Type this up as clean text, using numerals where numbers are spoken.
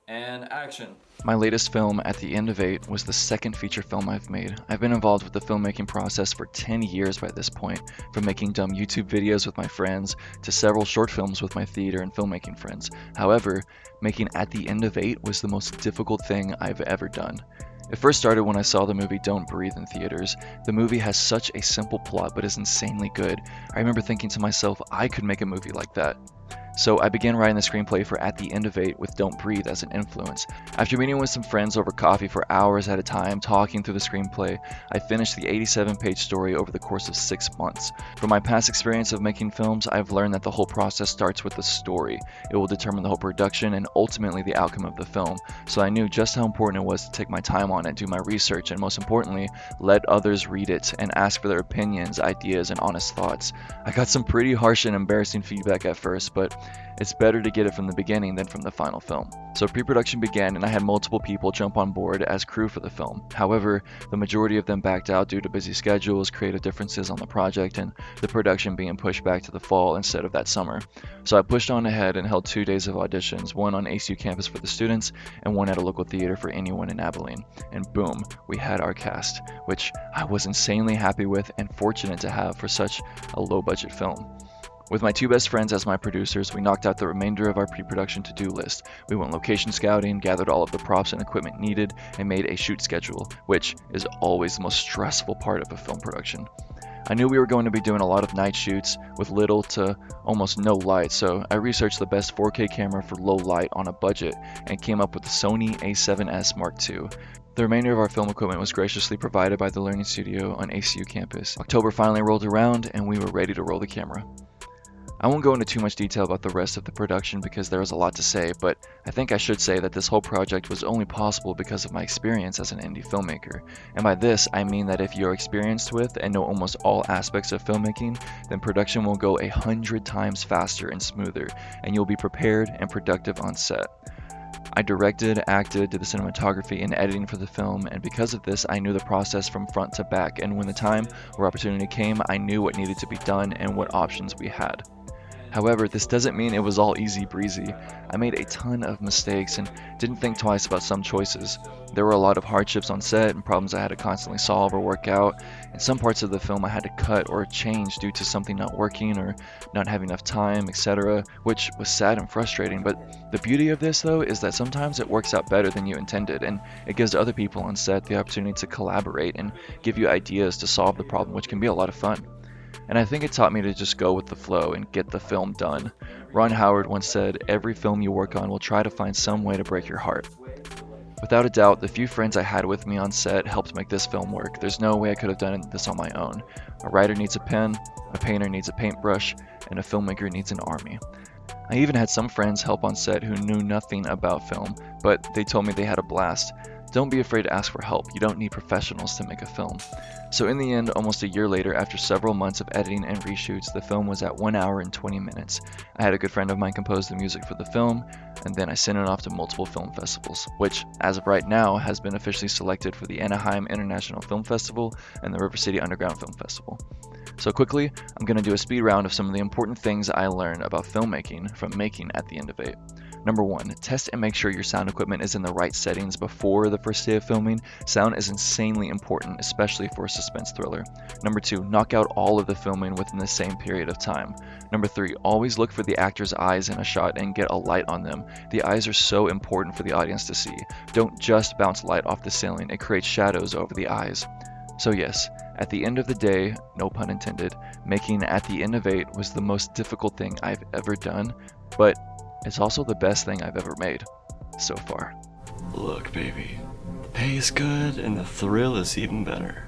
And action. My latest film, At the End of Eight, was the second feature film I've made. I've been involved with the filmmaking process for 10 years by this point, from making dumb YouTube videos with my friends to several short films with my theater and filmmaking friends. However, making At the End of Eight was the most difficult thing I've ever done. It first started when I saw the movie Don't Breathe in theaters. The movie has such a simple plot but is insanely good. I remember thinking to myself, I could make a movie like that. So I began writing the screenplay for At the End of Eight with Don't Breathe as an influence. After meeting with some friends over coffee for hours at a time, talking through the screenplay, I finished the 87-page story over the course of 6 months. From my past experience of making films, I've learned that the whole process starts with the story. It will determine the whole production and ultimately the outcome of the film. So I knew just how important it was to take my time on it, do my research, and most importantly, let others read it and ask for their opinions, ideas, and honest thoughts. I got some pretty harsh and embarrassing feedback at first, but it's better to get it from the beginning than from the final film. So pre-production began and I had multiple people jump on board as crew for the film. However, the majority of them backed out due to busy schedules, creative differences on the project, and the production being pushed back to the fall instead of that summer. So I pushed on ahead and held 2 days of auditions, one on ACU campus for the students and one at a local theater for anyone in Abilene. And boom, we had our cast, which I was insanely happy with and fortunate to have for such a low-budget film. With my two best friends as my producers, we knocked out the remainder of our pre-production to-do list. We went location scouting, gathered all of the props and equipment needed, and made a shoot schedule, which is always the most stressful part of a film production. I knew we were going to be doing a lot of night shoots with little to almost no light, so I researched the best 4K camera for low light on a budget and came up with the Sony a7S Mark II. The remainder of our film equipment was graciously provided by the Learning Studio on ACU campus. October finally rolled around and we were ready to roll the camera. I won't go into too much detail about the rest of the production because there is a lot to say, but I think I should say that this whole project was only possible because of my experience as an indie filmmaker. And by this, I mean that if you're experienced with and know almost all aspects of filmmaking, then production will go 100 times faster and smoother, and you'll be prepared and productive on set. I directed, acted, did the cinematography and editing for the film, and because of this, I knew the process from front to back, and when the time or opportunity came, I knew what needed to be done and what options we had. However, this doesn't mean it was all easy breezy. I made a ton of mistakes and didn't think twice about some choices. There were a lot of hardships on set and problems I had to constantly solve or work out, and some parts of the film I had to cut or change due to something not working or not having enough time, etc., which was sad and frustrating. But the beauty of this, though, is that sometimes it works out better than you intended, and it gives other people on set the opportunity to collaborate and give you ideas to solve the problem, which can be a lot of fun. And I think it taught me to just go with the flow and get the film done. Ron Howard once said, "Every film you work on will try to find some way to break your heart." Without a doubt, the few friends I had with me on set helped make this film work. There's no way I could have done this on my own. A writer needs a pen, a painter needs a paintbrush, and a filmmaker needs an army. I even had some friends help on set who knew nothing about film, but they told me they had a blast. Don't be afraid to ask for help. You don't need professionals to make a film. So in the end, almost a year later, after several months of editing and reshoots, the film was at 1 hour and 20 minutes. I had a good friend of mine compose the music for the film, and then I sent it off to multiple film festivals, which, as of right now, has been officially selected for the Anaheim International Film Festival and the River City Underground Film Festival. So quickly, I'm going to do a speed round of some of the important things I learned about filmmaking from making At the End of Eight. Number 1, test and make sure your sound equipment is in the right settings before the first day of filming. Sound is insanely important, especially for a suspense thriller. Number 2, knock out all of the filming within the same period of time. Number 3, always look for the actor's eyes in a shot and get a light on them. The eyes are so important for the audience to see. Don't just bounce light off the ceiling, it creates shadows over the eyes. So yes, at the end of the day, no pun intended, making At the End of Eight was the most difficult thing I've ever done, but it's also the best thing I've ever made, so far. Look, baby, the pay is good and the thrill is even better.